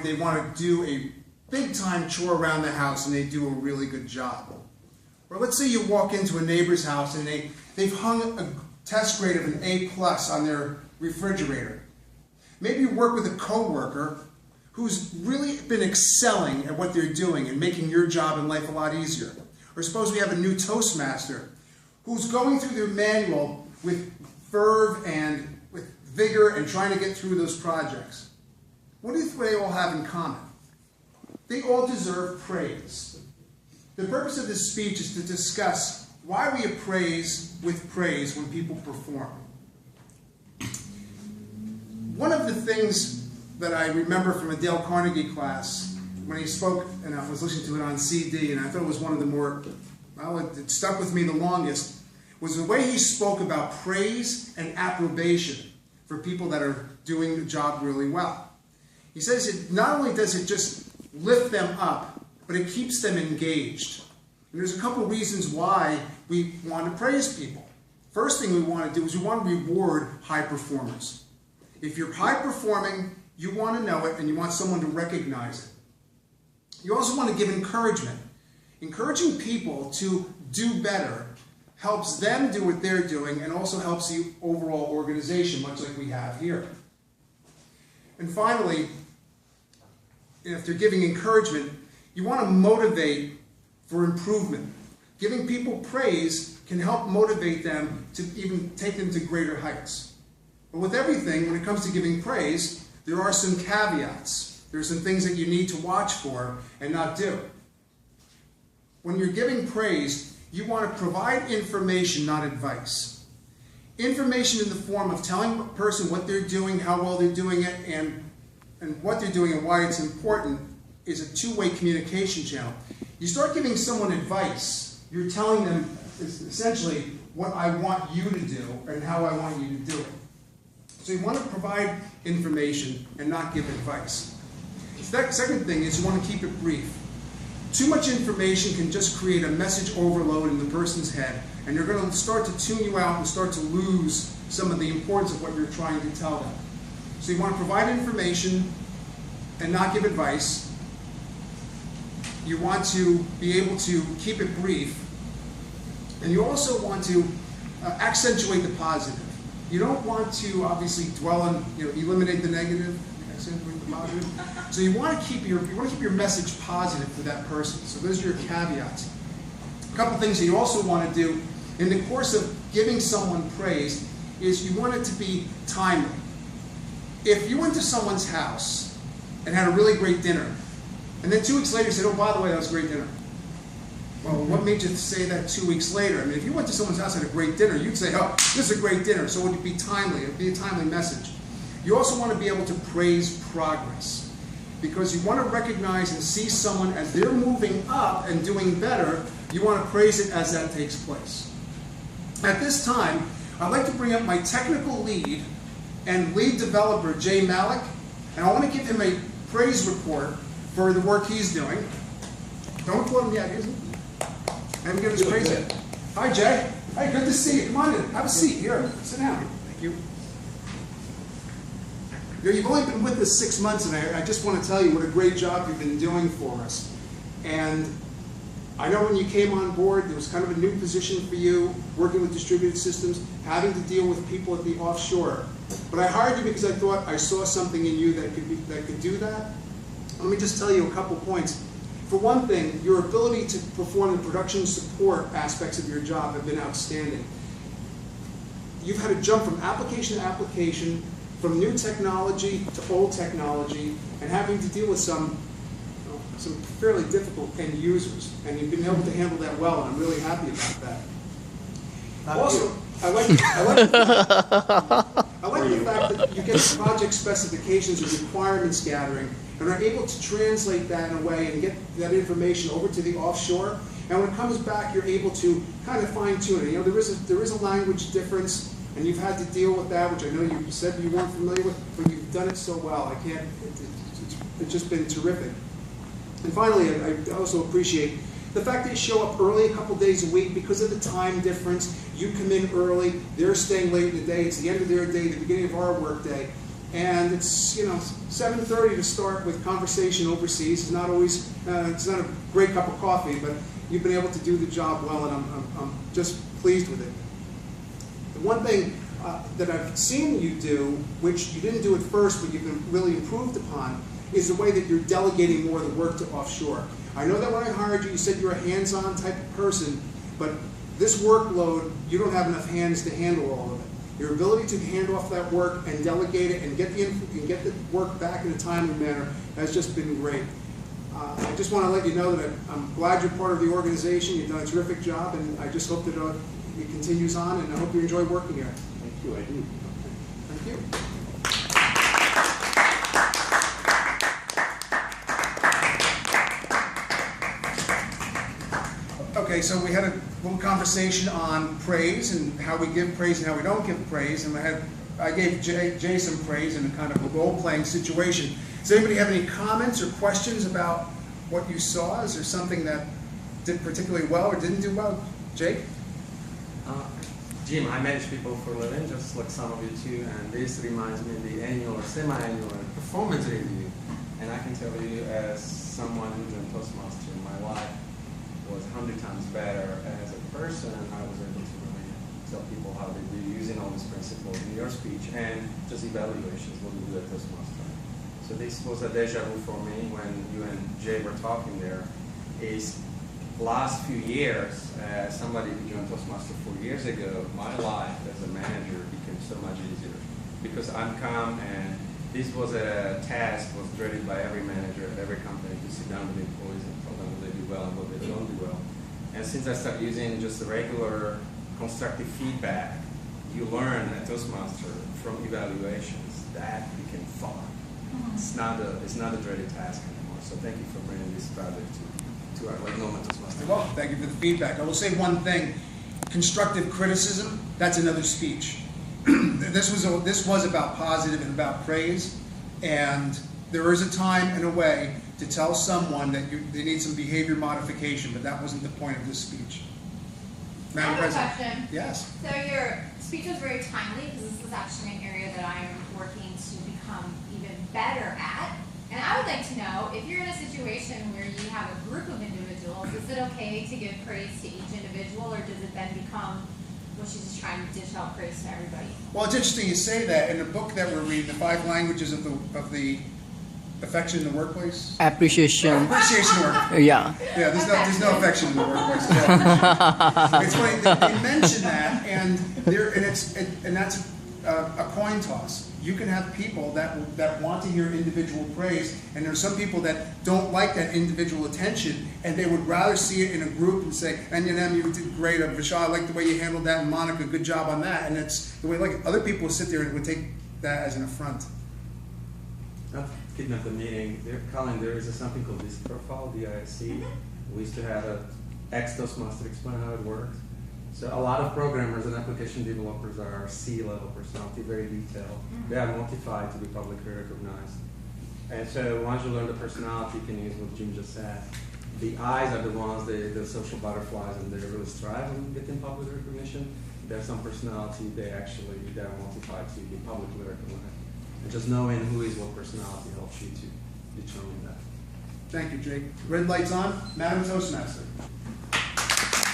they want to do a big-time chore around the house and they do a really good job. Or let's say you walk into a neighbor's house and they've hung a test grade of an A+ on their refrigerator. Maybe you work with a coworker who's really been excelling at what they're doing and making your job in life a lot easier. Or suppose we have a new ToastMaster who's going through their manual with verve and with vigor and trying to get through those projects. What do they all have in common? They all deserve praise. The purpose of this speech is to discuss why we appraise with praise when people perform. One of the things that I remember from a Dale Carnegie class when he spoke, and I was listening to it on CD, and I thought it was one of the more, well, it stuck with me the longest, was the way he spoke about praise and approbation for people that are doing the job really well. He says it not only does it just lift them up, but it keeps them engaged. And there's a couple of reasons why we want to praise people. First thing we want to do is we want to reward high performers. If you're high performing, you want to know it and you want someone to recognize it. You also want to give encouragement. Encouraging people to do better helps them do what they're doing and also helps the overall organization, much like we have here. And finally, if they're giving encouragement, you want to motivate for improvement. Giving people praise can help motivate them to even take them to greater heights. But with everything, when it comes to giving praise, there are some caveats. There are some things that you need to watch for and not do. When you're giving praise, you want to provide information, not advice. Information in the form of telling a person what they're doing, how well they're doing it, and what they're doing and why it's important is a two-way communication channel. You start giving someone advice, you're telling them essentially what I want you to do and how I want you to do it. So you want to provide information and not give advice. The second thing is you want to keep it brief. Too much information can just create a message overload in the person's head, and they're going to start to tune you out and start to lose some of the importance of what you're trying to tell them. So you want to provide information and not give advice. You want to be able to keep it brief. And you also want to accentuate the positive. You don't want to obviously dwell on, eliminate the negative, accentuate the positive. So you want to keep your message positive for that person. So those are your caveats. A couple things that you also want to do in the course of giving someone praise is you want it to be timely. If you went to someone's house and had a really great dinner, and then 2 weeks later you said, oh, by the way, that was a great dinner. Well, what made you say that 2 weeks later? I mean, if you went to someone's house and had a great dinner, you'd say, oh, this is a great dinner. So it would be timely. It would be a timely message. You also want to be able to praise progress, because you want to recognize and see someone as they're moving up and doing better. You want to praise it as that takes place. At this time, I'd like to bring up my technical lead and lead developer, Jay Malik, and I want to give him a praise report for the work he's doing. Don't quote him yet, isn't he? I haven't given his praise yet. Hi, Jay. Hey, good to see you. Come on in. Have a seat. Here, sit down. Thank you. You've only been with us 6 months, and I just want to tell you what a great job you've been doing for us. And I know when you came on board, there was kind of a new position for you, working with distributed systems, having to deal with people at the offshore. But I hired you because I thought I saw something in you that could do that. Let me just tell you a couple points. For one thing, your ability to perform the production support aspects of your job have been outstanding. You've had to jump from application to application, from new technology to old technology, and having to deal with some fairly difficult end users. And you've been able to handle that well, and I'm really happy about that. Also, I like the fact that you get project specifications and requirements gathering and are able to translate that in a way and get that information over to the offshore. And when it comes back, you're able to kind of fine-tune it. There is a language difference, and you've had to deal with that, which I know you said you weren't familiar with, but you've done it so well. It's just been terrific. And finally, I also appreciate the fact that you show up early a couple days a week because of the time difference. You come in early, they're staying late in the day, it's the end of their day, the beginning of our work day. And it's 7:30 to start with conversation overseas. It's not always it's not a great cup of coffee, but you've been able to do the job well, and I'm just pleased with it. The one thing that I've seen you do, which you didn't do at first, but you've been really improved upon, is the way that you're delegating more of the work to offshore. I know that when I hired you, you said you're a hands-on type of person, but this workload, you don't have enough hands to handle all of it. Your ability to hand off that work and delegate it and get the work back in a timely manner has just been great. I just want to let you know that I'm glad you're part of the organization. You've done a terrific job, and I just hope that it continues on, and I hope you enjoy working here. Thank you, I do. Thank you. Okay, so we had a little conversation on praise and how we give praise and how we don't give praise, and I gave Jay some praise in a kind of a role-playing situation. Does anybody have any comments or questions about what you saw? Is there something that did particularly well or didn't do well? Jake? Jim, I manage people for a living, just like some of you too, and this reminds me of the annual or semi-annual performance review. And I can tell you, as someone who's in ToastMaster, my life was 100 times better as a person. I was able to really tell people how they do using all these principles in your speech and just evaluations, what we do at Toastmaster. So this was a deja vu for me when you and Jay were talking there. Is last few years, as somebody who joined Toastmaster 4 years ago, my life as a manager became so much easier because I'm calm, and this was a task was dreaded by every manager at every company to sit down with employees and tell them what they do well and what they don't do well. And since I started using just the regular constructive feedback, you learn at Toastmaster from evaluations that became fun. It's not a dreaded task anymore. So thank you for bringing this project to our Norman Toastmaster. Well, thank you for the feedback. I will say one thing. Constructive criticism, that's another speech. This was about positive and about praise, and there is a time and a way to tell someone that they need some behavior modification, but that wasn't the point of this speech. Madam President. I have a question. Yes. So your speech was very timely because this is actually an area that I'm working to become even better at. And I would like to know, if you're in a situation where you have a group of individuals, is it okay to give praise to each individual, or does it then become, well, she's just trying to dish out praise to everybody? Well, it's interesting you say that. In the book that we're reading, The 5 Languages of the Affection in the Workplace? Appreciation. Appreciation work. Yeah. Yeah, there's no affection in the workplace. It's funny, they mention that, and that's a coin toss. You can have people that want to hear individual praise, and there are some people that don't like that individual attention, and they would rather see it in a group and say, "Anyanem, you did great. Vishal, I like the way you handled that, and Monica, good job on that." And it's the way like other people would sit there and would take that as an affront. Not kidding at the meeting, Colin, there is something called DISC profile, DISC. We used to have an ex-Toastmaster explain how it works. So a lot of programmers and application developers are C-level personality, very detailed. They are notified to be publicly recognized. And so once you learn the personality, you can use what Jim just said. The I's are the ones, the social butterflies, and they really strive in getting public recognition. There's some personality, they're notified to be publicly recognized. And just knowing who is what personality helps you to determine that. Thank you, Jake. Red light's on. Madam Toastmaster.